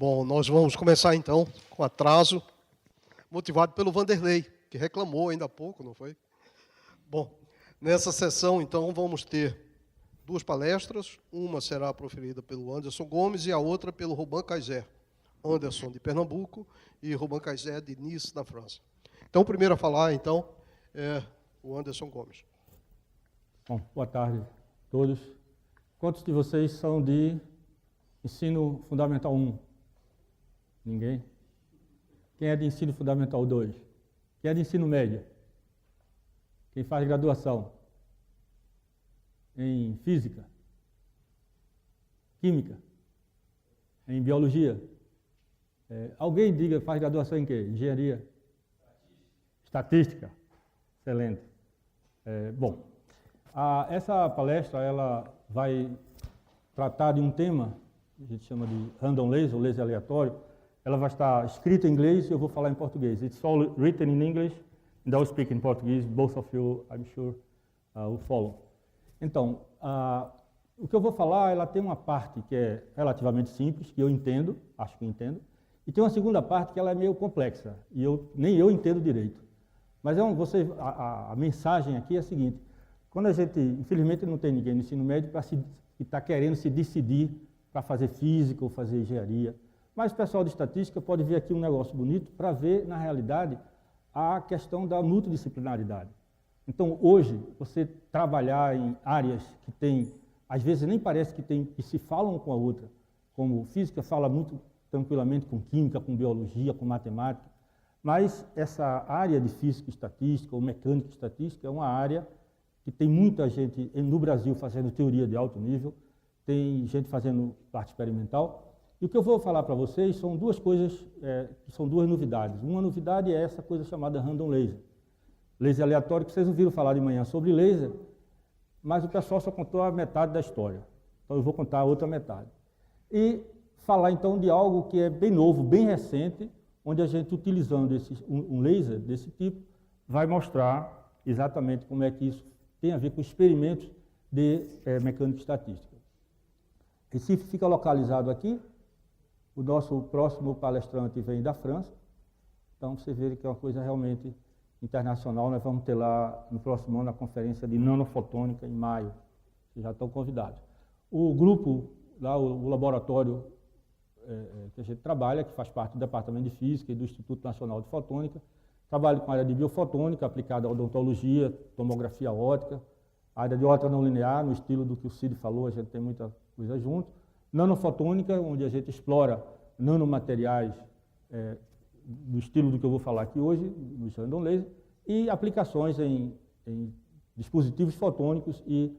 Bom, nós vamos começar então com atraso, motivado pelo Vanderlei, que reclamou ainda há pouco, não foi? Bom, nessa sessão então vamos ter duas palestras, uma será proferida pelo Anderson Gomes e a outra pelo Robin Kaiser. Anderson de Pernambuco e Robin Kaiser de Nice, na França. Então, o primeiro a falar, então, é o Anderson Gomes. Bom, boa tarde a todos. Quantos de vocês são de ensino fundamental 1? Ninguém? Quem é de ensino fundamental 2? Quem é de ensino médio? Quem faz graduação? Em física? Química? Em biologia? Alguém diga, faz graduação em quê? Engenharia? Estatística? Excelente. Bom, essa palestra ela vai tratar de um tema que a gente chama de random laser, ou laser aleatório. Ela vai estar escrita em inglês e eu vou falar em português. It's all written in English and I'll speak in Portuguese. Both of you, I'm sure, will follow. Então, o que eu vou falar, ela tem uma parte que é relativamente simples, que eu entendo, acho que eu entendo, e tem uma segunda parte que ela é meio complexa, e nem eu entendo direito. Mas a mensagem aqui é a seguinte: quando a gente, infelizmente não tem ninguém no ensino médio que está querendo se decidir para fazer física ou fazer engenharia, mas o pessoal de estatística pode ver aqui um negócio bonito para ver, na realidade, a questão da multidisciplinaridade. Então, hoje, você trabalhar em áreas que tem, às vezes nem parece que se falam com a outra, como física fala muito tranquilamente com química, com biologia, com matemática, mas essa área de física e estatística, ou mecânica e estatística, é uma área que tem muita gente no Brasil fazendo teoria de alto nível, tem gente fazendo parte experimental. E o que eu vou falar para vocês são duas coisas, que são duas novidades. Uma novidade é essa coisa chamada random laser. Laser aleatório, que vocês ouviram falar de manhã sobre laser, mas o pessoal só contou a metade da história. Então eu vou contar a outra metade. E falar então de algo que é bem novo, bem recente, onde a gente, utilizando um laser desse tipo, vai mostrar exatamente como é que isso tem a ver com experimentos de mecânica e estatística. Recife fica localizado aqui. O nosso próximo palestrante vem da França, então você vê que é uma coisa realmente internacional. Nós vamos ter lá no próximo ano a conferência de nanofotônica em maio, vocês já estão convidados. O grupo, lá o laboratório que a gente trabalha, que faz parte do Departamento de Física e do Instituto Nacional de Fotônica, trabalha com a área de biofotônica aplicada à odontologia, tomografia óptica, a área de óptica não linear, no estilo do que o Cid falou, a gente tem muita coisa junto. Nanofotônica, onde a gente explora nanomateriais no estilo do que eu vou falar aqui hoje, no random laser, e aplicações em dispositivos fotônicos e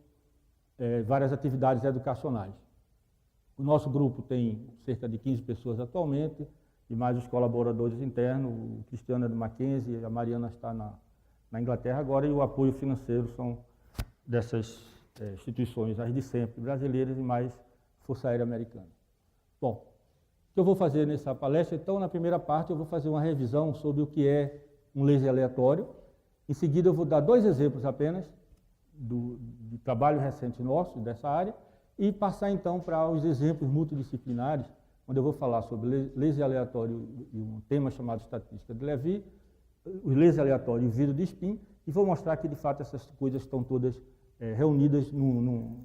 várias atividades educacionais. O nosso grupo tem cerca de 15 pessoas atualmente, e mais os colaboradores internos, o Cristiano é do Mackenzie, a Mariana está na Inglaterra agora, e o apoio financeiro são dessas instituições, as de sempre, brasileiras e mais Força Aérea Americana. Bom, o que eu vou fazer nessa palestra, então, na primeira parte, eu vou fazer uma revisão sobre o que é um laser aleatório. Em seguida, eu vou dar dois exemplos apenas de trabalho recente nosso, dessa área, e passar, então, para os exemplos multidisciplinares, onde eu vou falar sobre laser aleatório e um tema chamado estatística de Levy, o laser aleatório e o vidro de spin, e vou mostrar que, de fato, essas coisas estão todas reunidas no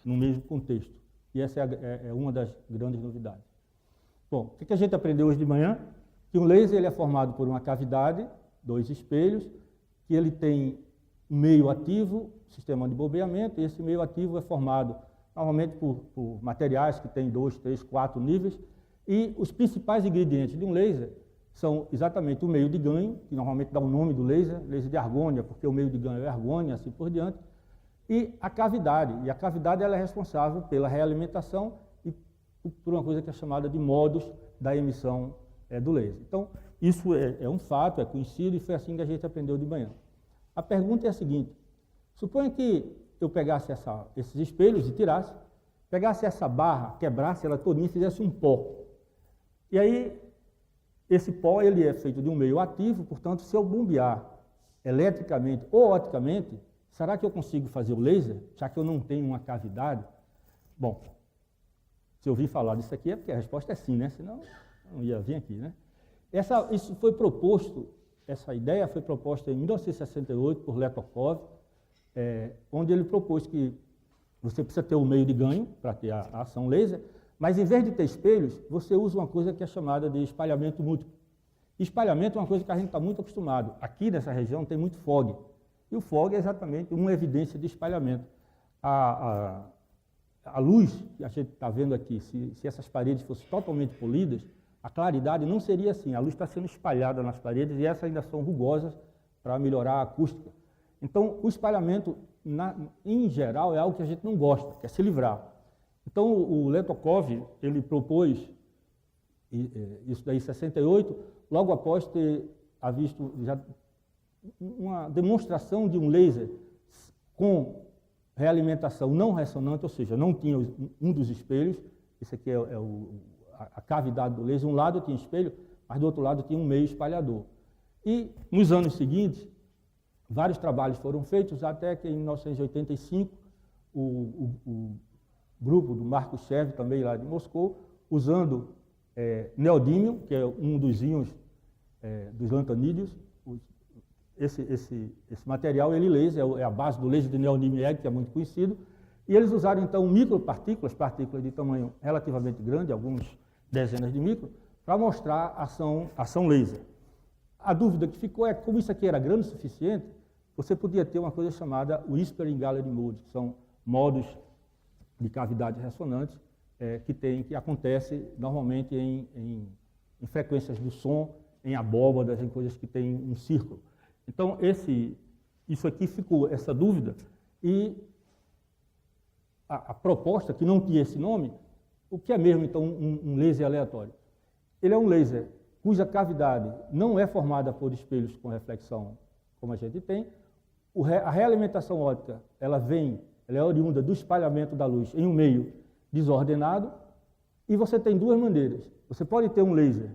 mesmo contexto. E essa é uma das grandes novidades. Bom, o que a gente aprendeu hoje de manhã? Que um laser ele é formado por uma cavidade, dois espelhos, que ele tem um meio ativo, sistema de bombeamento, e esse meio ativo é formado normalmente por materiais que têm 2, 3, 4 níveis, e os principais ingredientes de um laser são exatamente o meio de ganho, que normalmente dá o nome do laser de argônia, porque o meio de ganho é argônia, assim por diante, e a cavidade. E a cavidade ela é responsável pela realimentação e por uma coisa que é chamada de modos da emissão do laser. Então, isso é um fato, é conhecido, e foi assim que a gente aprendeu de manhã. A pergunta é a seguinte: suponha que eu pegasse esses espelhos e tirasse, pegasse essa barra, quebrasse ela todinha e fizesse um pó. E aí, esse pó ele é feito de um meio ativo, portanto, se eu bombear eletricamente ou opticamente, será que eu consigo fazer o laser, já que eu não tenho uma cavidade? Bom, se ouvir falar disso aqui é porque a resposta é sim, né? Senão não ia vir aqui, né? Isso foi proposto, essa ideia foi proposta em 1968 por Letokov, onde ele propôs que você precisa ter um meio de ganho para ter a ação laser, mas em vez de ter espelhos, você usa uma coisa que é chamada de espalhamento múltiplo. Espalhamento é uma coisa que a gente está muito acostumado. Aqui nessa região tem muito fog. E o fog é exatamente uma evidência de espalhamento. A luz que a gente está vendo aqui, se essas paredes fossem totalmente polidas, a claridade não seria assim. A luz está sendo espalhada nas paredes e essas ainda são rugosas para melhorar a acústica. Então, o espalhamento, em geral, é algo que a gente não gosta, que é se livrar. Então, o Letokov, ele propôs isso daí em 68, logo após ter visto já uma demonstração de um laser com realimentação não ressonante, ou seja, não tinha um dos espelhos, esse aqui é a cavidade do laser, um lado tinha espelho, mas do outro lado tinha um meio espalhador. E nos anos seguintes, vários trabalhos foram feitos, até que em 1985, o grupo do Marco Chev, também lá de Moscou, usando neodímio, que é um dos íons dos lantanídeos. Esse material, ele laser, é a base do laser de neodímio, que é muito conhecido, e eles usaram então micropartículas, partículas de tamanho relativamente grande, algumas dezenas de micro, para mostrar a ação laser. A dúvida que ficou é como isso aqui era grande o suficiente, você podia ter uma coisa chamada Whispering Gallery Mode, que são modos de cavidade ressonante que acontece normalmente em frequências do som, em abóbadas, em coisas que têm um círculo. Então, isso aqui ficou, essa dúvida, e a proposta, que não tinha esse nome, o que é mesmo, então, um laser aleatório? Ele é um laser cuja cavidade não é formada por espelhos com reflexão, como a gente tem. A realimentação óptica, ela é oriunda do espalhamento da luz em um meio desordenado, e você tem duas maneiras. Você pode ter um laser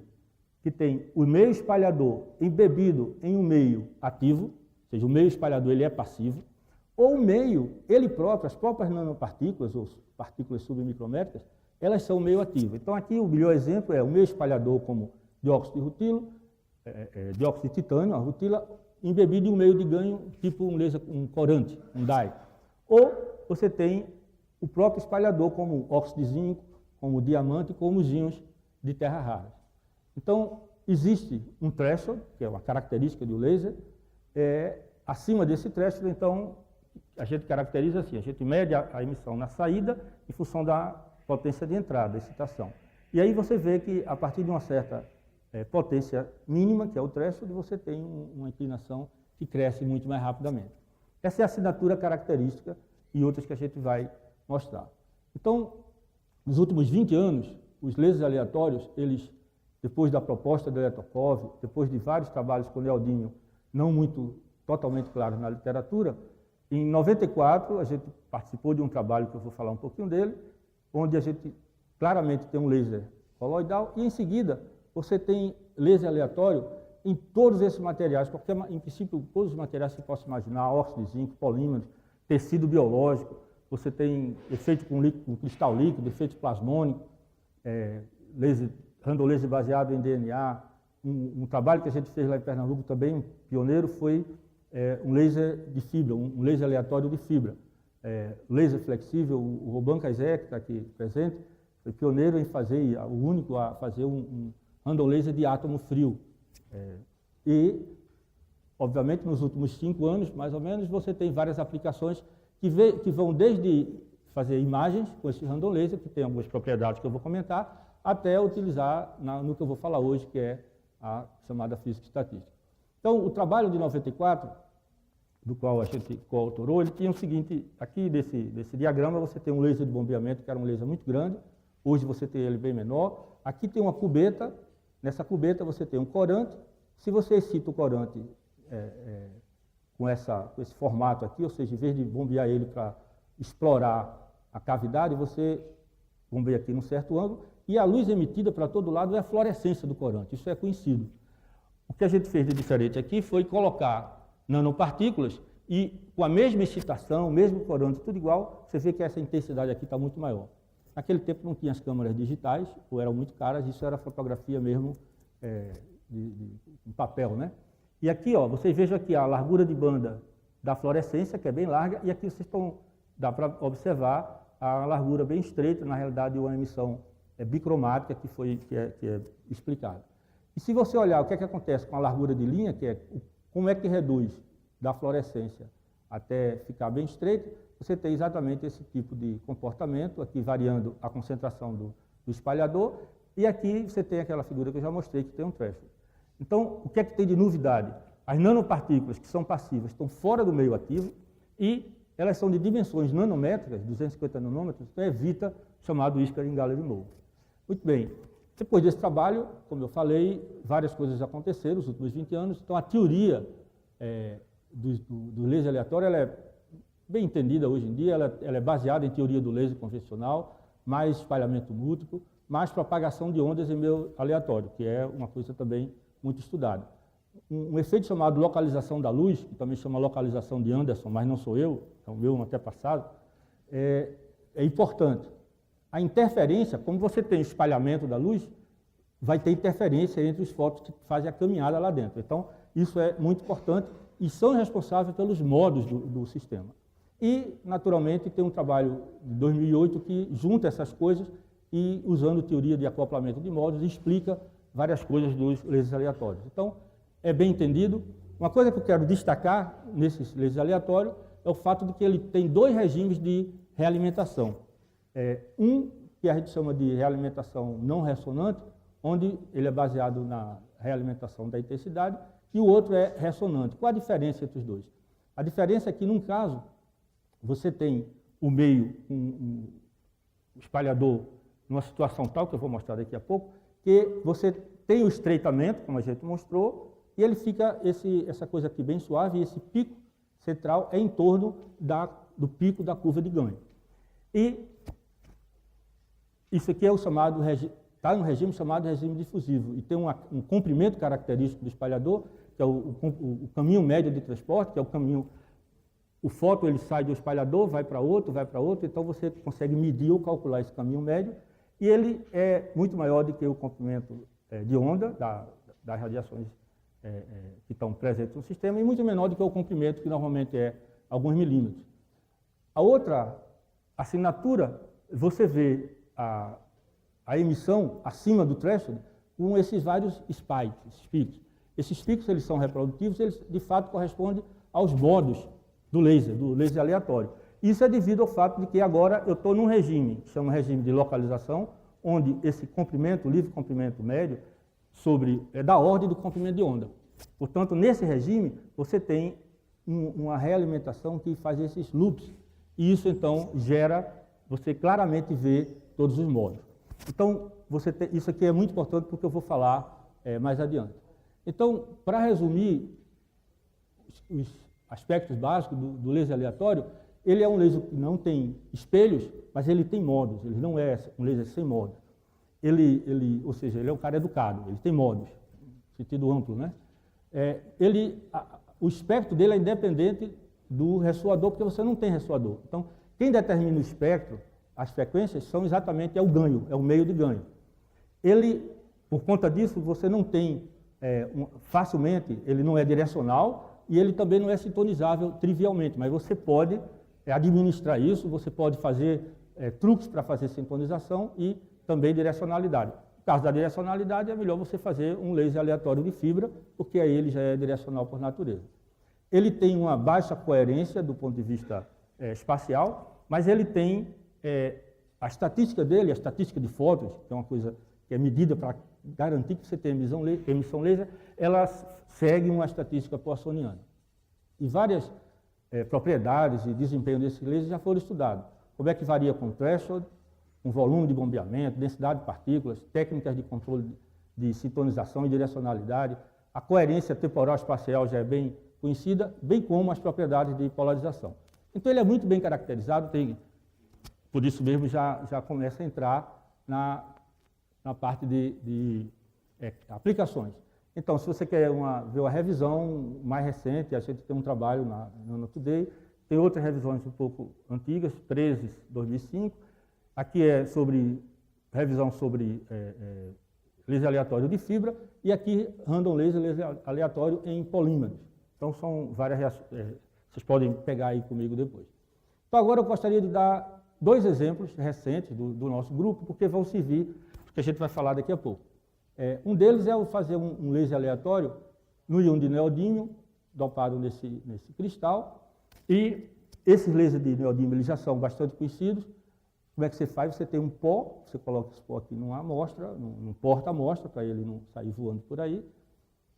que tem o meio espalhador embebido em um meio ativo, ou seja, o meio espalhador ele é passivo, ou o meio, ele próprio, as próprias nanopartículas, ou partículas submicrométricas, elas são o meio ativo. Então aqui o melhor exemplo é o meio espalhador como dióxido de rutilo, dióxido de titânio, a rutila, embebido em um meio de ganho, tipo um laser, um corante, um dye. Ou você tem o próprio espalhador como óxido de zinco, como diamante, como os íons de terra raras. Então, existe um threshold, que é uma característica do laser, acima desse threshold, então, a gente caracteriza assim, a gente mede a emissão na saída em função da potência de entrada, da excitação. E aí você vê que, a partir de uma certa potência mínima, que é o threshold, você tem uma inclinação que cresce muito mais rapidamente. Essa é a assinatura característica e outras que a gente vai mostrar. Então, nos últimos 20 anos, os lasers aleatórios, eles, depois da proposta do Letokov, depois de vários trabalhos com neodímio, não muito totalmente claros na literatura, em 94 a gente participou de um trabalho que eu vou falar um pouquinho dele, onde a gente claramente tem um laser coloidal e em seguida você tem laser aleatório em todos esses materiais, em princípio todos os materiais que você possa imaginar, óxido de zinco, polímeros, tecido biológico, você tem efeito com cristal líquido, efeito plasmônico, random laser baseado em DNA. Um trabalho que a gente fez lá em Pernambuco também, um pioneiro, foi um laser de fibra, um laser aleatório de fibra. Laser flexível, o Roban Kazek, que está aqui presente, foi pioneiro em fazer, o único a fazer um random laser de átomo frio. E, obviamente, nos últimos 5 anos, mais ou menos, você tem várias aplicações que vão desde fazer imagens com esse random laser, que tem algumas propriedades que eu vou comentar, até utilizar no que eu vou falar hoje, que é a chamada física estatística. Então, o trabalho de 94, do qual a gente coautorou, ele tinha o seguinte, aqui desse diagrama você tem um laser de bombeamento, que era um laser muito grande, hoje você tem ele bem menor, aqui tem uma cubeta, nessa cubeta você tem um corante, se você excita o corante com esse formato aqui, ou seja, em vez de bombear ele para explorar a cavidade, você bombeia aqui num certo ângulo, e a luz emitida para todo lado é a fluorescência do corante, isso é conhecido. O que a gente fez de diferente aqui foi colocar nanopartículas e com a mesma excitação, o mesmo corante, tudo igual, você vê que essa intensidade aqui está muito maior. Naquele tempo não tinha as câmeras digitais, ou eram muito caras, isso era fotografia mesmo em papel, né? E aqui, ó, vocês vejam aqui a largura de banda da fluorescência, que é bem larga, e aqui dá para observar a largura bem estreita, na realidade uma emissão bicromática que é explicada. E se você olhar o que é que acontece com a largura de linha, como é que reduz da fluorescência até ficar bem estreito, você tem exatamente esse tipo de comportamento, aqui variando a concentração do espalhador, e aqui você tem aquela figura que eu já mostrei, que tem um threshold. Então, o que é que tem de novidade? As nanopartículas que são passivas estão fora do meio ativo e elas são de dimensões nanométricas, 250 nanômetros, então evita o chamado Whisker-Gallery mode. Muito bem, depois desse trabalho, como eu falei, várias coisas aconteceram nos últimos 20 anos, então a teoria do laser aleatório ela é bem entendida hoje em dia, ela é baseada em teoria do laser convencional, mais espalhamento múltiplo, mais propagação de ondas em meio aleatório, que é uma coisa também muito estudada. Um efeito chamado localização da luz, que também chama localização de Anderson, mas não sou eu, é o meu antepassado, é importante. A interferência, como você tem o espalhamento da luz, vai ter interferência entre os fótons que fazem a caminhada lá dentro. Então, isso é muito importante e são responsáveis pelos modos do sistema. E, naturalmente, tem um trabalho de 2008 que junta essas coisas e, usando teoria de acoplamento de modos, explica várias coisas dos lasers aleatórios. Então, é bem entendido. Uma coisa que eu quero destacar nesses lasers aleatórios é o fato de que ele tem dois regimes de realimentação. Um que a gente chama de realimentação não ressonante, onde ele é baseado na realimentação da intensidade, e o outro é ressonante. Qual a diferença entre os dois? A diferença é que, num caso, você tem o meio, um espalhador, numa situação tal, que eu vou mostrar daqui a pouco, que você tem o estreitamento, como a gente mostrou, e ele fica, essa coisa aqui bem suave, e esse pico central é em torno do pico da curva de ganho. E isso aqui é o chamado, está no regime chamado regime difusivo, e tem um comprimento característico do espalhador, que é o caminho médio de transporte, que é o caminho, o fóton ele sai do espalhador, vai para outro, então você consegue medir ou calcular esse caminho médio, e ele é muito maior do que o comprimento de onda das radiações que estão presentes no sistema, e muito menor do que o comprimento, que normalmente é alguns milímetros. A outra assinatura, você vê a emissão acima do threshold com esses vários spikes, esses picos. Esses picos eles são reprodutivos, eles de fato correspondem aos modos do laser aleatório. Isso é devido ao fato de que agora eu estou num regime, que chama regime de localização, onde esse comprimento, o livre comprimento médio, é da ordem do comprimento de onda. Portanto, nesse regime, você tem uma realimentação que faz esses loops, e isso então você claramente vê todos os modos. Então, isso aqui é muito importante porque eu vou falar mais adiante. Então, para resumir os aspectos básicos do laser aleatório, ele é um laser que não tem espelhos, mas ele tem modos, ele não é um laser sem modos. Ou seja, ele é um cara educado, ele tem modos, no sentido amplo, né? O espectro dele é independente do ressoador, porque você não tem ressoador. Então, quem determina o espectro, as frequências, são exatamente o ganho, é o meio de ganho. Por conta disso, você não tem, facilmente, ele não é direcional e ele também não é sintonizável trivialmente, mas você pode administrar isso, você pode fazer truques para fazer sintonização e também direcionalidade. No caso da direcionalidade, é melhor você fazer um laser aleatório de fibra, porque aí ele já é direcional por natureza. Ele tem uma baixa coerência do ponto de vista espacial, mas ele tem a estatística dele, a estatística de fótons, que é uma coisa que é medida para garantir que você tem emissão laser, ela segue uma estatística poissoniana. E várias propriedades e desempenho desse laser já foram estudados. Como é que varia com threshold, com volume de bombeamento, densidade de partículas, técnicas de controle de sintonização e direcionalidade, a coerência temporal espacial já é bem conhecida, bem como as propriedades de polarização. Então ele é muito bem caracterizado, por isso mesmo já começa a entrar na parte de aplicações. Então, se você quer ver uma revisão mais recente, a gente tem um trabalho na Nano Today, tem outras revisões um pouco antigas, 13, 2005. Aqui é sobre revisão sobre laser aleatório de fibra, e aqui random laser aleatório em polímeros. Então são várias reações, vocês podem pegar aí comigo depois. Então agora eu gostaria de dar 2 exemplos recentes do nosso grupo, porque vão servir, que a gente vai falar daqui a pouco. Um deles é fazer um laser aleatório no íon de neodímio, dopado nesse cristal, e esses lasers de neodímio eles já são bastante conhecidos. Como é que você faz? Você tem um pó, você coloca esse pó aqui numa amostra, num porta-amostra, para ele não sair voando por aí.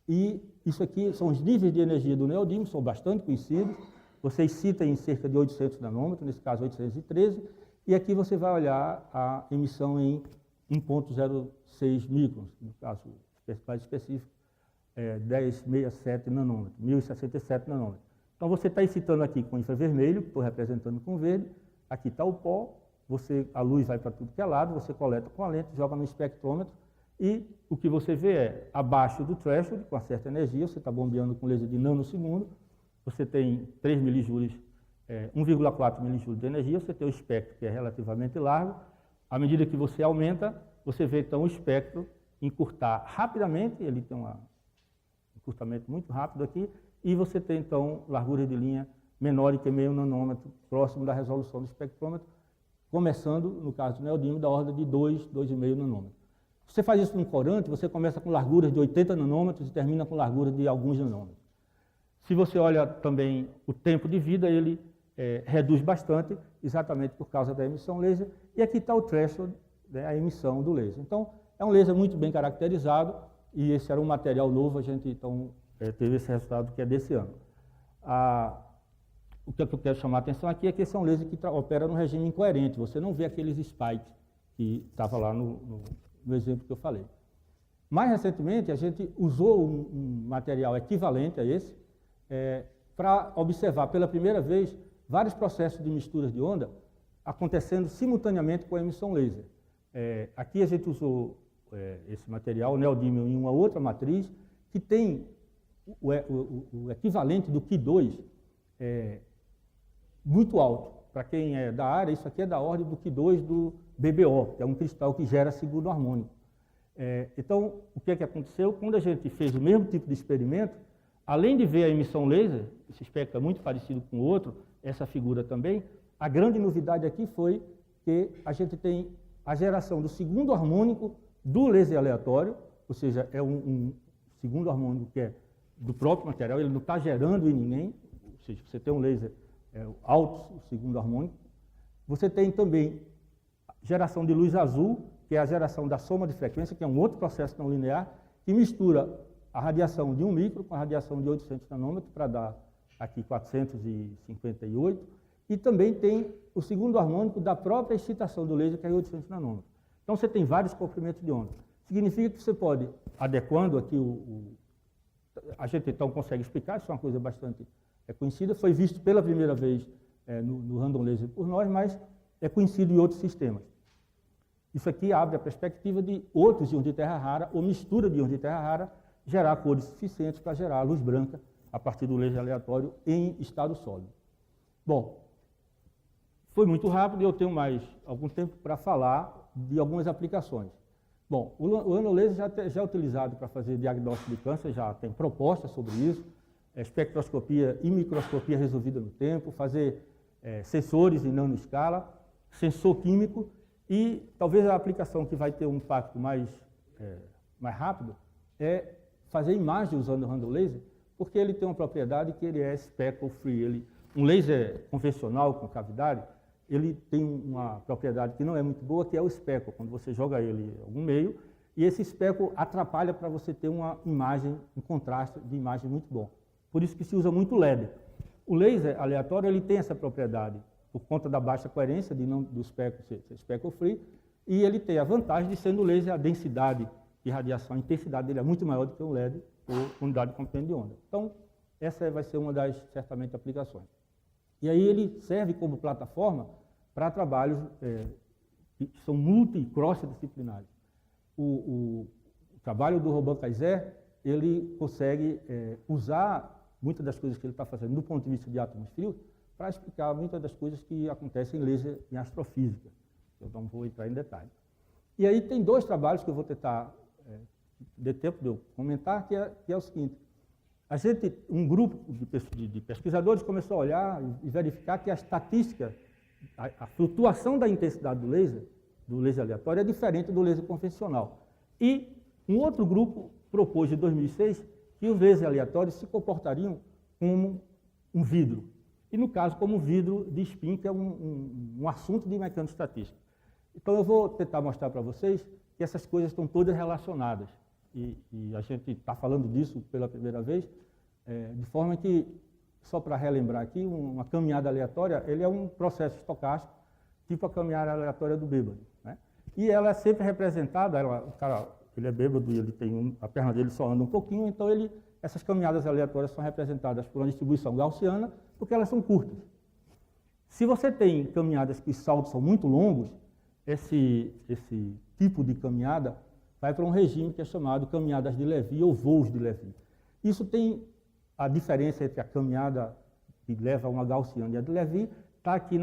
E isso aqui são os níveis de energia do neodímio, são bastante conhecidos. Você excita em cerca de 800 nanômetros, nesse caso 813, e aqui você vai olhar a emissão em 1,06 microns, no caso mais específico, 1067 nanômetros, 1067 nanômetros. Então você está excitando aqui com infravermelho, estou representando com verde, aqui está o pó, a luz vai para tudo que é lado, você coleta com a lente, joga no espectrômetro, e o que você vê é, abaixo do threshold, com uma certa energia, você está bombeando com laser de nanosegundo, você tem 3 milijoules, 1,4 milijoules de energia, você tem o espectro que é relativamente largo. À medida que você aumenta, você vê então o espectro encurtar rapidamente, ele tem um encurtamento muito rápido aqui, e você tem então largura de linha menor que meio nanômetro, próximo da resolução do espectrômetro, começando, no caso do neodímio, da ordem de 2,5 nanômetros. Se você faz isso num corante, você começa com larguras de 80 nanômetros e termina com largura de alguns nanômetros. Se você olha também o tempo de vida, ele reduz bastante, exatamente por causa da emissão laser. E aqui está o threshold, né, a emissão do laser. Então, é um laser muito bem caracterizado, e esse era um material novo, a gente então teve esse resultado que é desse ano. O que eu quero chamar a atenção aqui é que esse é um laser que opera no regime incoerente, você não vê aqueles spikes que estava lá no exemplo que eu falei. Mais recentemente, a gente usou um material equivalente a esse para observar pela primeira vez vários processos de misturas de onda acontecendo simultaneamente com a emissão laser. Aqui a gente usou esse material, o neodímio, em uma outra matriz, que tem o equivalente do Ki2 muito alto. Para quem é da área, isso aqui é da ordem do Ki2 do BBO, que é um cristal que gera segundo harmônico. Então, o que é que aconteceu? Quando a gente fez o mesmo tipo de experimento, além de ver a emissão laser, esse espectro é muito parecido com o outro, essa figura também, a grande novidade aqui foi que a gente tem a geração do segundo harmônico do laser aleatório, ou seja, é um segundo harmônico que é do próprio material, ele não está gerando em ninguém, ou seja, você tem um laser alto, o segundo harmônico. Você tem também geração de luz azul, que é a geração da soma de frequência, que é um outro processo não linear, que mistura a radiação de 1 micro com a radiação de 800 nanômetros, para dar aqui 458, e também tem o segundo harmônico da própria excitação do laser, que é 800 nanômetros. Então você tem vários comprimentos de onda. Significa que você pode, adequando aqui a gente então consegue explicar, isso é uma coisa bastante conhecida, foi visto pela primeira vez no random laser por nós, mas é conhecido em outros sistemas. Isso aqui abre a perspectiva de outros íons de terra rara, ou mistura de íons de terra rara, gerar cores suficientes para gerar luz branca a partir do laser aleatório em estado sólido. Bom, foi muito rápido e eu tenho mais algum tempo para falar de algumas aplicações. Bom, o nanolaser já é utilizado para fazer diagnóstico de câncer, já tem propostas sobre isso, espectroscopia e microscopia resolvida no tempo, fazer sensores em nanoescala, sensor químico, e talvez a aplicação que vai ter um impacto mais rápido é fazer imagem usando o random laser, porque ele tem uma propriedade que ele é speckle free. Um laser convencional com cavidade, ele tem uma propriedade que não é muito boa, que é o speckle, quando você joga ele em algum meio, e esse speckle atrapalha para você ter uma imagem, um contraste de imagem muito bom. Por isso que se usa muito LED. O laser aleatório ele tem essa propriedade, por conta da baixa coerência do speckle ser speckle free, e ele tem a vantagem de sendo laser, a densidade de radiação, a intensidade dele é muito maior do que um LED, por unidade de comprimento de onda. Então, essa vai ser uma das, certamente, aplicações. E aí ele serve como plataforma para trabalhos que são multi- e cross-disciplinares. O trabalho do Robin Kaiser, ele consegue usar muitas das coisas que ele está fazendo do ponto de vista de átomos frios para explicar muitas das coisas que acontecem em laser em astrofísica. eu não vou entrar em detalhe. E aí tem dois trabalhos que eu vou tentar, de tempo de eu comentar, que é o seguinte. Um grupo de pesquisadores começou a olhar e verificar que a estatística, a flutuação da intensidade do laser aleatório, é diferente do laser convencional. E um outro grupo propôs, em 2006, que os lasers aleatórios se comportariam como um vidro. E, no caso, como um vidro de spin, que é um assunto de mecanoestatística. Então, eu vou tentar mostrar para vocês que essas coisas estão todas relacionadas. E a gente está falando disso pela primeira vez, de forma que, só para relembrar aqui, uma caminhada aleatória, ele é um processo estocástico, tipo a caminhada aleatória do bêbado, né? E ela é sempre representada, o cara, ele é bêbado e ele tem a perna dele só anda um pouquinho, então essas caminhadas aleatórias são representadas por uma distribuição gaussiana, porque elas são curtas. Se você tem caminhadas que os saltos são muito longos, esse tipo de caminhada vai para um regime que é chamado caminhadas de Lévy ou voos de Lévy. Isso tem a diferença entre a caminhada que leva a uma gaussiana e a de Lévy, está aqui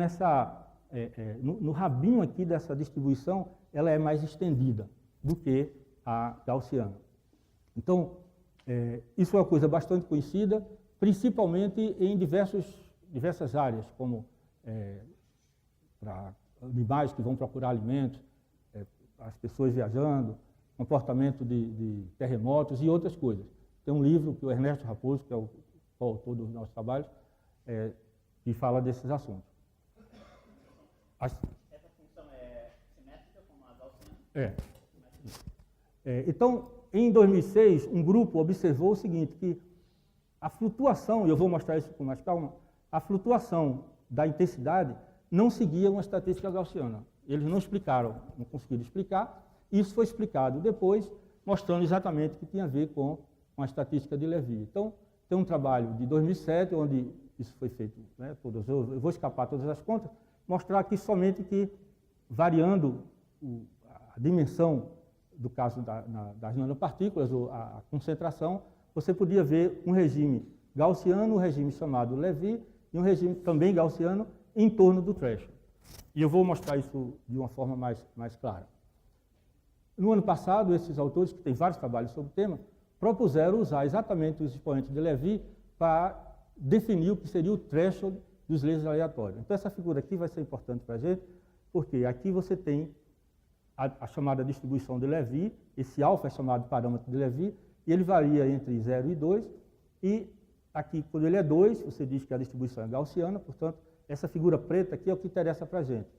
no rabinho aqui dessa distribuição, ela é mais estendida do que a gaussiana. Então, isso é uma coisa bastante conhecida, principalmente em diversas áreas, como para animais que vão procurar alimentos, as pessoas viajando, comportamento de terremotos e outras coisas. Tem um livro que o Ernesto Raposo, que é o autor dos nossos trabalhos, que fala desses assuntos. Essa função é simétrica como a gaussiana? Então, em 2006, um grupo observou o seguinte, que a flutuação, e eu vou mostrar isso com mais calma, a flutuação da intensidade não seguia uma estatística gaussiana. Eles não explicaram, não conseguiram explicar. Isso foi explicado depois, mostrando exatamente o que tinha a ver com a estatística de Lévy. Então, tem um trabalho de 2007, onde isso foi feito, né, eu vou escapar todas as contas, mostrar aqui somente que, variando a dimensão do caso das nanopartículas, ou a concentração, você podia ver um regime gaussiano, um regime chamado Lévy, e um regime também gaussiano em torno do threshold. E eu vou mostrar isso de uma forma mais clara. No ano passado, esses autores, que têm vários trabalhos sobre o tema, propuseram usar exatamente os expoentes de Lévy para definir o que seria o threshold dos lasers aleatórios. Então, essa figura aqui vai ser importante para a gente, porque aqui você tem a chamada distribuição de Lévy, esse alfa é chamado parâmetro de Lévy, e ele varia entre 0 e 2, e aqui, quando ele é 2, você diz que a distribuição é gaussiana, portanto, essa figura preta aqui é o que interessa para a gente.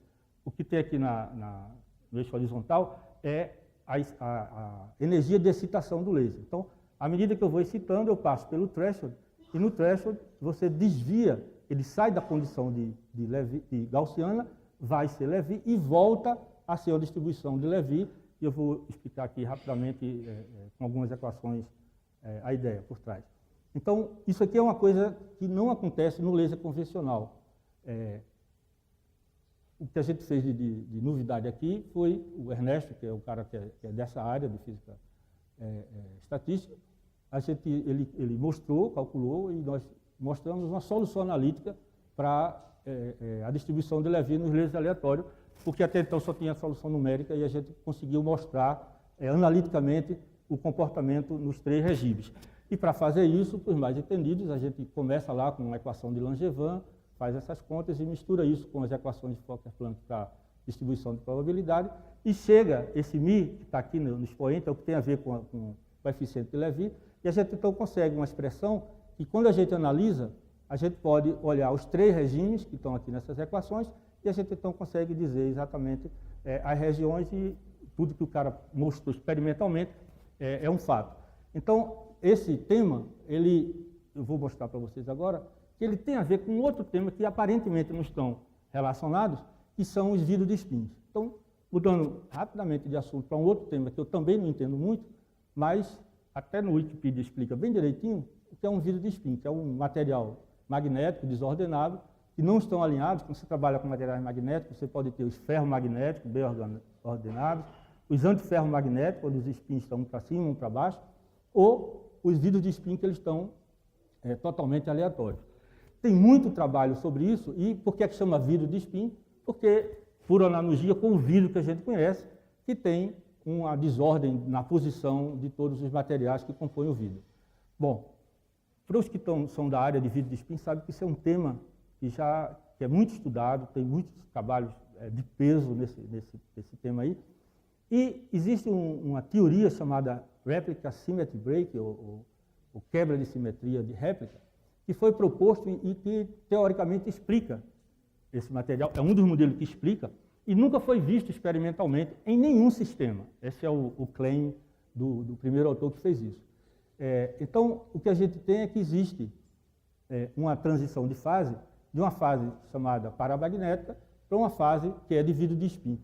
O que tem aqui no eixo horizontal é a energia de excitação do laser. Então, à medida que eu vou excitando, eu passo pelo threshold, e no threshold você desvia, ele sai da condição de gaussiana, vai ser Lévy e volta a ser a distribuição de Lévy, e eu vou explicar aqui rapidamente, com algumas equações, a ideia por trás. Então, isso aqui é uma coisa que não acontece no laser convencional. O que a gente fez de novidade aqui foi o Ernesto, que é o cara que é dessa área de física estatística, ele mostrou, calculou, e nós mostramos uma solução analítica para a distribuição de Lévy nos lasers aleatórios, porque até então só tinha a solução numérica e a gente conseguiu mostrar analiticamente o comportamento nos três regimes. E para fazer isso, para os mais entendidos, a gente começa lá com uma equação de Langevin, faz essas contas e mistura isso com as equações de Fokker-Planck para distribuição de probabilidade, e chega esse μ, que está aqui no expoente, é o que tem a ver com o coeficiente de Lévy, e a gente então consegue uma expressão que, quando a gente analisa, a gente pode olhar os três regimes que estão aqui nessas equações, e a gente então consegue dizer exatamente as regiões, e tudo que o cara mostrou experimentalmente é um fato. Então, esse tema, eu vou mostrar para vocês agora, que ele tem a ver com outro tema que aparentemente não estão relacionados, que são os vidros de spins. Então, mudando rapidamente de assunto para um outro tema que eu também não entendo muito, mas até no Wikipedia explica bem direitinho o que é um vidro de spin, que é um material magnético desordenado, que não estão alinhados. Quando você trabalha com materiais magnéticos, você pode ter os ferromagnéticos bem ordenados, os antiferromagnéticos, onde os spins estão um para cima, um para baixo, ou os vidros de spin que eles estão totalmente aleatórios. Tem muito trabalho sobre isso, e por que chama vidro de spin? Porque por analogia com o vidro que a gente conhece, que tem uma desordem na posição de todos os materiais que compõem o vidro. Bom, para os que são da área de vidro de spin, sabem que isso é um tema que é muito estudado, tem muitos trabalhos de peso nesse tema aí. E existe uma teoria chamada Replica Symmetry Break, ou quebra de simetria de réplica, que foi proposto e que, teoricamente, explica esse material. É um dos modelos que explica, e nunca foi visto experimentalmente em nenhum sistema. Esse é o claim do primeiro autor que fez isso. Então, o que a gente tem é que existe uma transição de fase, de uma fase chamada paramagnética para uma fase que é de vidro de spin.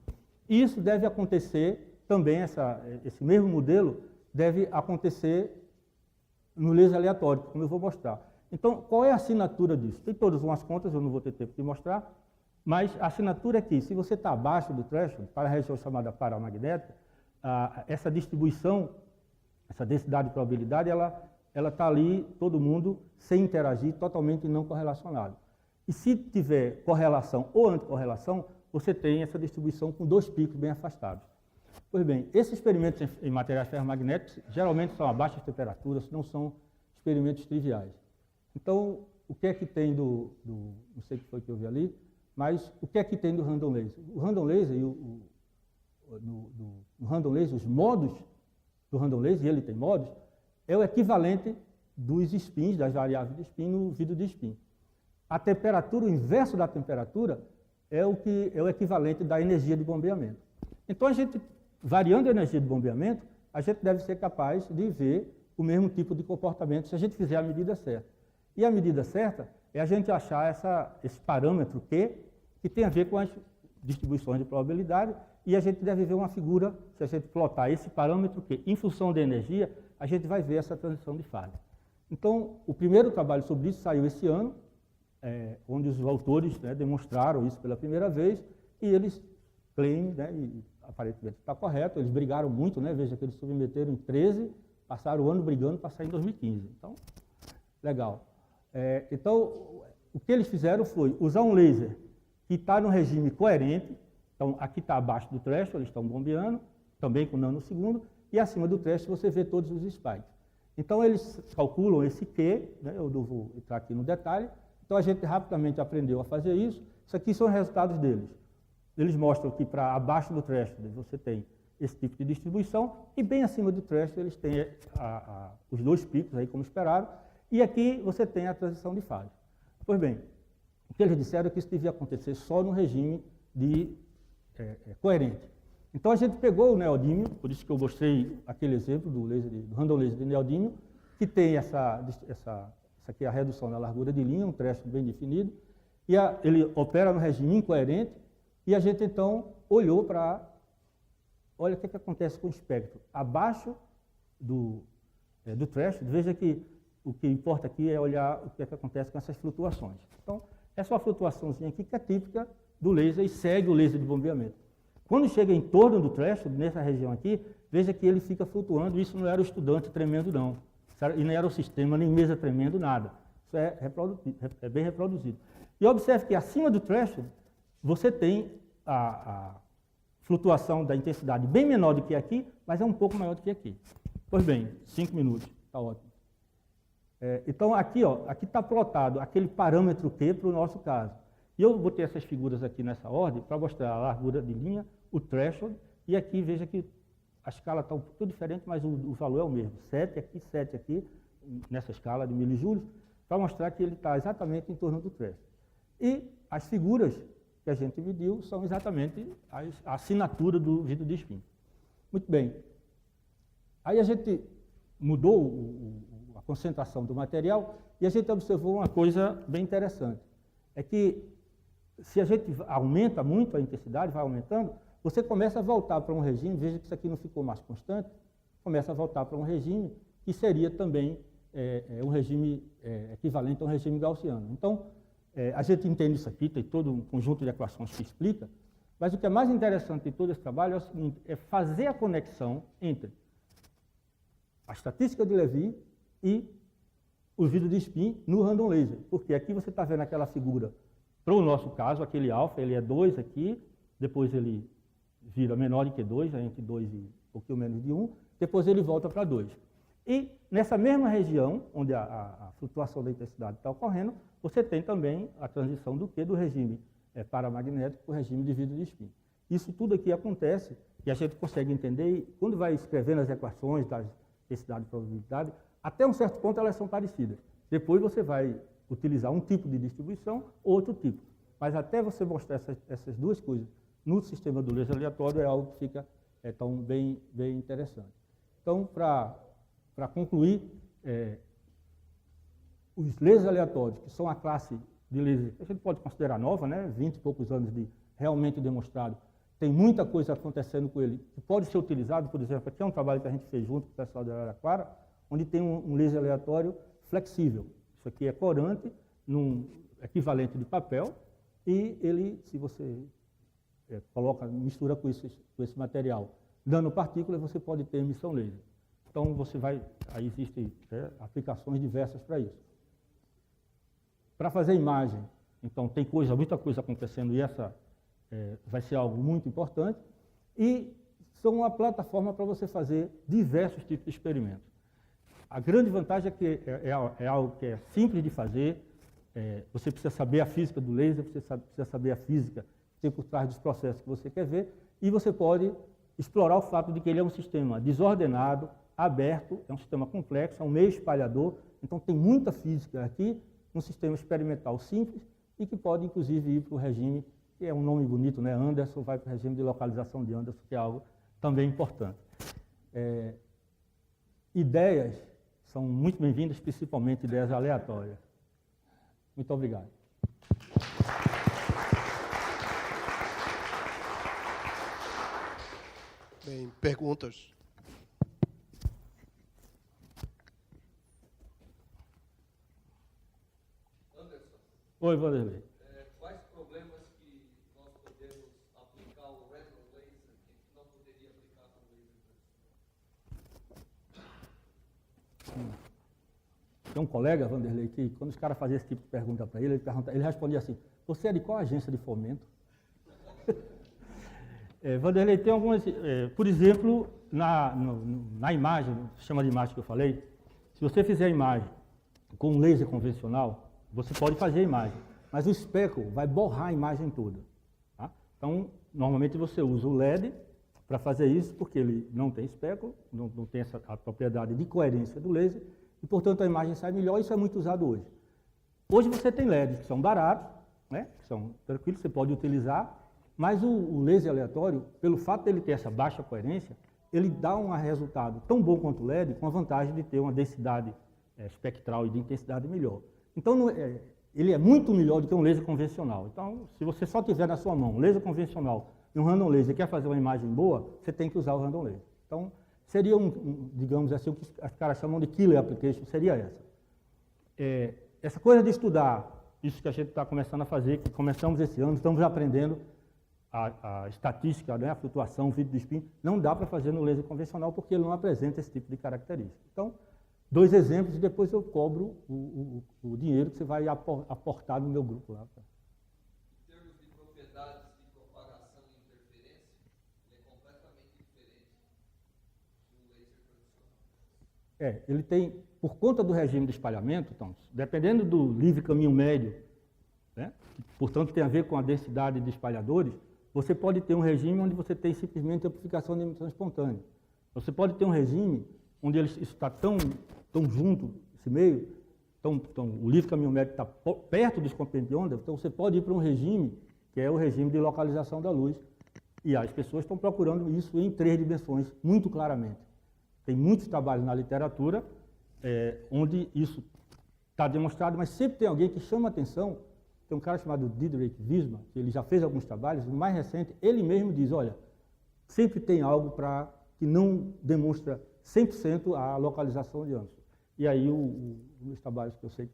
E isso deve acontecer também, esse mesmo modelo deve acontecer no laser aleatório, como eu vou mostrar. Então, qual é a assinatura disso? Tem todas umas contas, eu não vou ter tempo de mostrar, mas a assinatura é que, se você está abaixo do threshold, para a região chamada paramagnética, essa distribuição, essa densidade de probabilidade, ela está ali, todo mundo, sem interagir, totalmente não correlacionado. E se tiver correlação ou anticorrelação, você tem essa distribuição com dois picos bem afastados. Pois bem, esses experimentos em materiais ferromagnéticos geralmente são a baixas temperaturas, não são experimentos triviais. Então, o que é que tem não sei o que foi que eu vi ali, mas o que é que tem do random laser? O random laser no random laser, os modos do random laser, e ele tem modos, é o equivalente dos spins, das variáveis de spin no vidro de spin. A temperatura, o inverso da temperatura, é o equivalente da energia de bombeamento. Então, a gente, variando a energia de bombeamento, a gente deve ser capaz de ver o mesmo tipo de comportamento se a gente fizer a medida certa. E a medida certa é a gente achar esse parâmetro Q, que tem a ver com as distribuições de probabilidade, e a gente deve ver uma figura, se a gente plotar esse parâmetro Q em função da energia, a gente vai ver essa transição de fase. Então, o primeiro trabalho sobre isso saiu esse ano, onde os autores demonstraram isso pela primeira vez, e eles claimam, e aparentemente está correto, eles brigaram muito, veja que eles submeteram em 13, passaram o ano brigando para sair em 2015. Então, legal. Então, o que eles fizeram foi usar um laser que está no regime coerente, então aqui está abaixo do threshold, eles estão bombeando, também com nanosegundo, e acima do threshold você vê todos os spikes. Então, eles calculam esse Q, eu não vou entrar aqui no detalhe, então a gente rapidamente aprendeu a fazer isso. Isso aqui são os resultados deles. Eles mostram que para abaixo do threshold você tem esse tipo de distribuição, e bem acima do threshold eles têm os dois picos, aí como esperaram, e aqui você tem a transição de fase. Pois bem, o que eles disseram é que isso devia acontecer só no regime coerente. Então a gente pegou o neodímio, por isso que eu mostrei aquele exemplo do random laser de neodímio, que tem essa aqui é a redução da largura de linha, um threshold bem definido, e ele opera no regime incoerente, e a gente então olhou para, olha o que acontece com o espectro. Abaixo do threshold, veja que o que importa aqui é olhar o que acontece com essas flutuações. Então, essa é uma flutuaçãozinha aqui que é típica do laser e segue o laser de bombeamento. Quando chega em torno do threshold, nessa região aqui, veja que ele fica flutuando, isso não era o estudante tremendo não, e não era o sistema, nem mesa tremendo, nada. Isso é bem reproduzido. E observe que acima do threshold, você tem a flutuação da intensidade bem menor do que aqui, mas é um pouco maior do que aqui. Pois bem, 5 minutos, está ótimo. Então, aqui está plotado aquele parâmetro Q para o nosso caso. E eu botei essas figuras aqui nessa ordem para mostrar a largura de linha, o threshold, e aqui veja que a escala está um pouco diferente, mas o valor é o mesmo. 7 aqui, nessa escala de milijoules, para mostrar que ele está exatamente em torno do threshold. E as figuras que a gente mediu são exatamente a assinatura do vidro de spin. Muito bem. Aí a gente mudou a concentração do material e a gente observou uma coisa bem interessante. É que se a gente aumenta muito a intensidade, vai aumentando, você começa a voltar para um regime, veja que isso aqui não ficou mais constante, começa a voltar para um regime que seria também um regime equivalente a um regime gaussiano. Então, a gente entende isso aqui, tem todo um conjunto de equações que explica, mas o que é mais interessante de todo esse trabalho é o seguinte, é fazer a conexão entre a estatística de Levy e o vidro de spin no random laser, porque aqui você está vendo aquela figura, para o nosso caso, aquele alfa, ele é 2 aqui, depois ele vira menor do que 2, entre 2 e um pouquinho menos de 1, depois ele volta para 2. E nessa mesma região, onde a flutuação da intensidade está ocorrendo, você tem também a transição do Q do regime paramagnético para o regime de vidro de spin. Isso tudo aqui acontece e a gente consegue entender, e quando vai escrevendo as equações da intensidade e probabilidade, até um certo ponto elas são parecidas. Depois você vai utilizar um tipo de distribuição, outro tipo. Mas até você mostrar essas duas coisas no sistema do laser aleatório é algo que fica tão bem interessante. Então, para concluir, os lasers aleatórios, que são a classe de laser que a gente pode considerar nova, né? 20 e poucos anos de realmente demonstrado, tem muita coisa acontecendo com ele que pode ser utilizado, por exemplo, aqui é um trabalho que a gente fez junto com o pessoal da Araraquara, onde tem um laser aleatório flexível. Isso aqui é corante, num equivalente de papel, e ele, se você mistura com esse material, dando partículas, você pode ter emissão laser. Então, aí existem aplicações diversas para isso. Para fazer imagem, então, tem muita coisa acontecendo, e essa vai ser algo muito importante, e são uma plataforma para você fazer diversos tipos de experimentos. A grande vantagem é que é algo que é simples de fazer, você precisa saber a física do laser, você precisa saber a física que tem por trás dos processos que você quer ver, e você pode explorar o fato de que ele é um sistema desordenado, aberto, é um sistema complexo, é um meio espalhador, então tem muita física aqui, um sistema experimental simples e que pode, inclusive, ir para o regime, que é um nome bonito, né? Anderson, vai para o regime de localização de Anderson, que é algo também importante. Ideias são muito bem-vindas, principalmente ideias aleatórias. Muito obrigado. Bem, perguntas? Anderson, Oi, Vanderlei. quais problemas que nós podemos aplicar o random laser que não poderia aplicar no laser tradicional? Tem um colega, Vanderlei, que quando os caras faziam esse tipo de pergunta para ele, ele respondia assim: você é de qual agência de fomento? Vanderlei, tem algumas, por exemplo, na imagem, no sistema de imagem que eu falei, se você fizer a imagem com um laser convencional, você pode fazer a imagem, mas o especo vai borrar a imagem toda. Tá? Então, normalmente você usa o LED para fazer isso, porque ele não tem especo, não tem a propriedade de coerência do laser, e, portanto, a imagem sai melhor. Isso é muito usado hoje. Hoje você tem LEDs que são baratos, né, que são tranquilos, você pode utilizar, mas o laser aleatório, pelo fato de ele ter essa baixa coerência, ele dá um resultado tão bom quanto o LED, com a vantagem de ter uma densidade espectral e de intensidade melhor. Então, ele é muito melhor do que um laser convencional. Então, se você só tiver na sua mão um laser convencional e um random laser e quer fazer uma imagem boa, você tem que usar o random laser. Então, seria digamos assim, o que os caras chamam de killer application, seria essa. Essa coisa de estudar, isso que a gente está começando a fazer, que começamos esse ano, estamos aprendendo a estatística, né, a flutuação, o vidro de spin, não dá para fazer no laser convencional porque ele não apresenta esse tipo de característica. Então, 2 exemplos e depois eu cobro o dinheiro que você vai aportar no meu grupo lá. Em termos de propriedades de propagação e interferência, ele é completamente diferente do laser tradicional. Ele tem, por conta do regime de espalhamento, então, dependendo do livre caminho médio, né, que, portanto, tem a ver com a densidade de espalhadores, você pode ter um regime onde você tem simplesmente amplificação de emissão espontânea. Você pode ter um regime onde isso está tão junto, esse meio, o livre caminho médio está perto dos componentes de onda, então você pode ir para um regime que é o regime de localização da luz. E as pessoas estão procurando isso em 3 dimensões, muito claramente. Tem muitos trabalhos na literatura onde isso está demonstrado, mas sempre tem alguém que chama a atenção. Tem um cara chamado Diederik Wismar, que ele já fez alguns trabalhos, no mais recente, ele mesmo diz, olha, sempre tem algo que não demonstra 100% a localização de Anderson. E aí, os trabalhos que eu sei,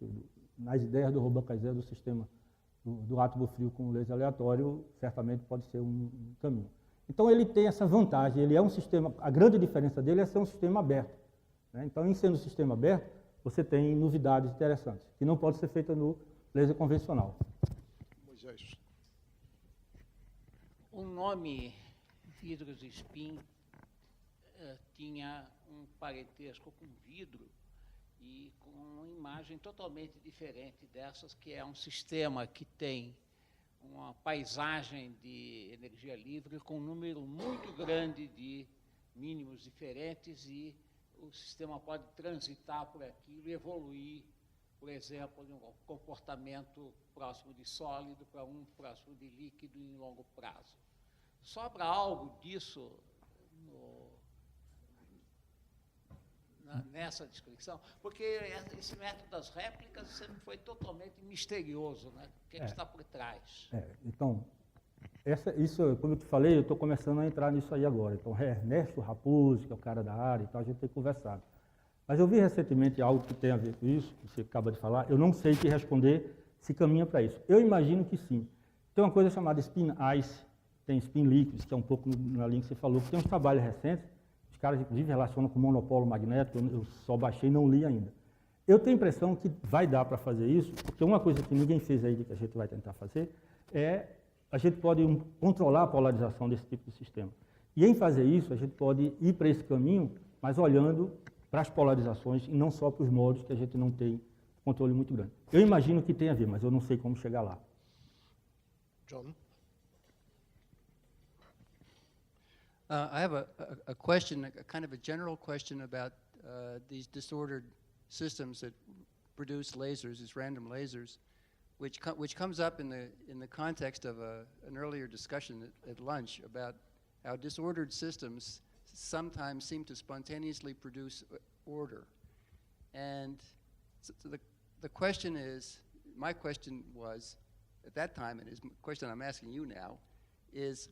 nas ideias do Robin Kaiser, do sistema do átomo frio com laser aleatório, certamente pode ser um caminho. Então, ele tem essa vantagem, ele é um sistema, a grande diferença dele é ser um sistema aberto. Né? Então, em sendo um sistema aberto, você tem novidades interessantes, que não pode ser feita no laser convencional. Moisés. O nome vidros spin tinha um parentesco com vidro e com uma imagem totalmente diferente dessas, que é um sistema que tem uma paisagem de energia livre com um número muito grande de mínimos diferentes e o sistema pode transitar por aquilo e evoluir, por exemplo, de um comportamento próximo de sólido para um próximo de líquido em longo prazo. Sobra algo disso nessa descrição? Porque esse método das réplicas sempre foi totalmente misterioso, né? O que está por trás? Então, isso, como eu te falei, eu estou começando a entrar nisso aí agora. Então, Ernesto Raposo, que é o cara da área, então a gente tem conversado. Mas eu vi recentemente algo que tem a ver com isso, que você acaba de falar, eu não sei te responder se caminha para isso. Eu imagino que sim. Tem uma coisa chamada Spin Ice, tem Spin Liquids, que é um pouco na linha que você falou, que tem uns trabalhos recentes, os caras inclusive relacionam com monopolo magnético, eu só baixei e não li ainda. Eu tenho a impressão que vai dar para fazer isso, porque uma coisa que ninguém fez aí, que a gente vai tentar fazer, é a gente pode controlar a polarização desse tipo de sistema. E em fazer isso, a gente pode ir para esse caminho, mas olhando para as polarizações e não só para os modos que a gente não tem controle muito grande. Eu imagino que tem a ver, mas eu não sei como chegar lá. John? I have a question, a kind of a general question about these disordered systems that produce lasers, these random lasers, which comes up in the context of an earlier discussion at lunch about how disordered systems sometimes seem to spontaneously produce order. And so the question is, my question was at that time, and the question I'm asking you now, is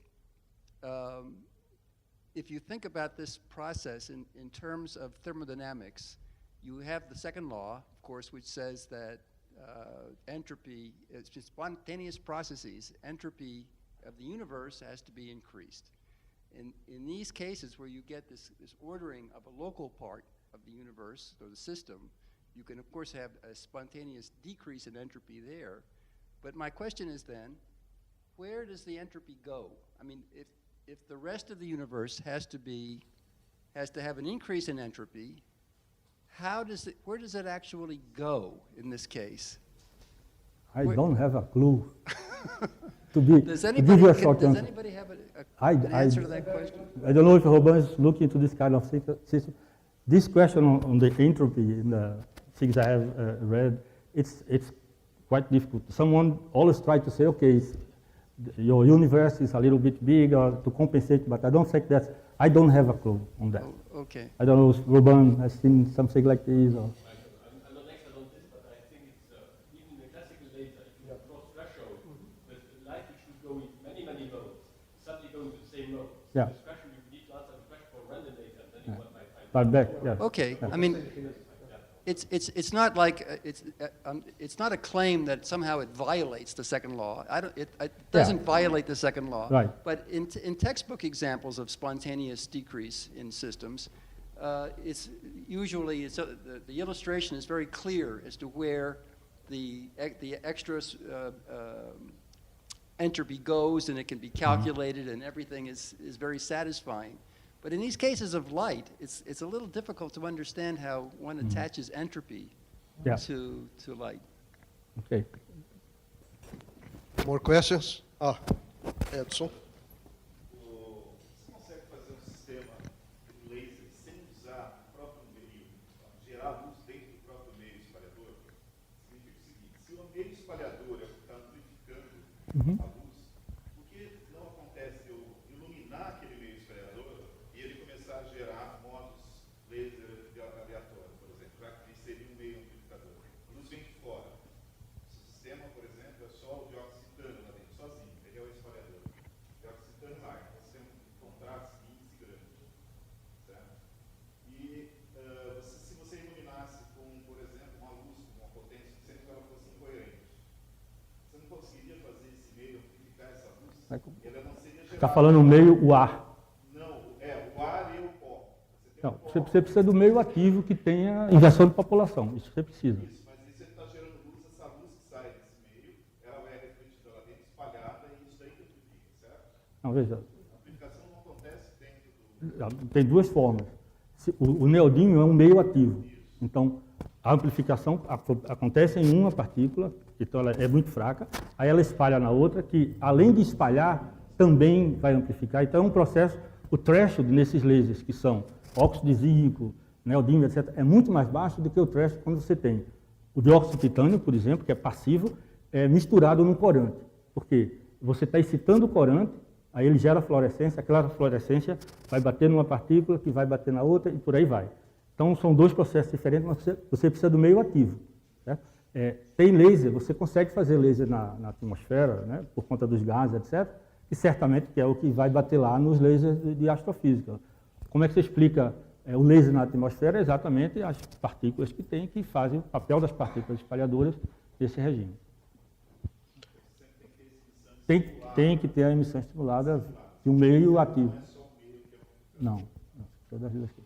if you think about this process in terms of thermodynamics, you have the second law, of course, which says that entropy, it's just spontaneous processes, entropy of the universe has to be increased. In these cases where you get this ordering of a local part of the universe or the system, you can, of course, have a spontaneous decrease in entropy there. But my question is then, where does the entropy go? I mean, if the rest of the universe has to have an increase in entropy, where does it actually go in this case? I don't have a clue. to give you a short does answer. anybody have an answer to that question? I don't know if Robin is looking into this kind of system. This question on the entropy in the things I have read, it's quite difficult. Someone always tries to say, okay, your universe is a little bit bigger to compensate, but I don't think I don't have a clue on that. Oh, okay. I don't know if Robin has seen something like this. Or I'm not expert on this, but I think it's even the classical laser, if you have cross threshold, with light which should go in many modes, suddenly going to the same mode. So Yeah. this question you need to answer the question for a random laser, and then you might find but back, yeah. Okay. I mean, it's not like it's not a claim that somehow it violates the second law. It doesn't violate the second law. Right. But in textbook examples of spontaneous decrease in systems, it's usually the illustration is very clear as to where the extra entropy goes, and it can be calculated, and everything is very satisfying. But in these cases of light, it's a little difficult to understand how one attaches entropy to light. Okay. More questions? Edson. Você consegue fazer um sistema de laser sem usar o próprio meio, gerar luz dentro do próprio meio espalhador? Significa o seguinte, se o meio espalhador é o que está amplificando a luz, por que não acontece eu iluminar aquele meio espalhador e ele começar a gerar modos laser aleatórios, por exemplo, já que seria um meio amplificador? A luz vem de fora. O sistema, por exemplo, é só o dióxido de titânio lá dentro, sozinho, ele é o espalhador. Dióxido de titânio lá, então você tem um contraste índice grande, certo? E se você iluminasse com, por exemplo, uma luz com uma potência de 100 que ela fosse incoerente, você não conseguiria fazer esse meio amplificar essa luz? Ela não seria gerada. Está falando o meio, o ar. Não, o ar e o pó. Não, você precisa do meio ativo que tenha inversão de população. Isso você precisa. Isso, mas aí você está gerando luz, essa luz que sai desse meio, ela é refletida lá dentro, espalhada, e isso daí que amplifica, certo? Não, veja. A amplificação não acontece dentro do... Tem duas formas. O neodímio é um meio ativo. Então, a amplificação acontece em uma partícula, então ela é muito fraca, aí ela espalha na outra, que além de espalhar, também vai amplificar. Então é um processo, o threshold nesses lasers, que são óxido de zinco, neodímio, etc., é muito mais baixo do que o threshold quando você tem o dióxido de titânio, por exemplo, que é passivo, misturado num corante. Por quê? Você está excitando o corante, aí ele gera fluorescência, aquela fluorescência vai bater numa partícula, que vai bater na outra, e por aí vai. Então, são dois processos diferentes, mas você precisa do meio ativo. Certo? Tem laser, você consegue fazer laser na atmosfera, né, por conta dos gases, etc., e certamente que é o que vai bater lá nos lasers de astrofísica. Como é que você explica o laser na atmosfera? É exatamente as partículas que tem, que fazem o papel das partículas espalhadoras desse regime. Tem que ter a emissão estimulada de um meio ativo. Não, todas as aqui.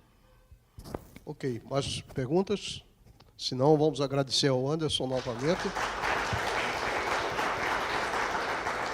Ok, mais perguntas? Se não, vamos agradecer ao Anderson novamente.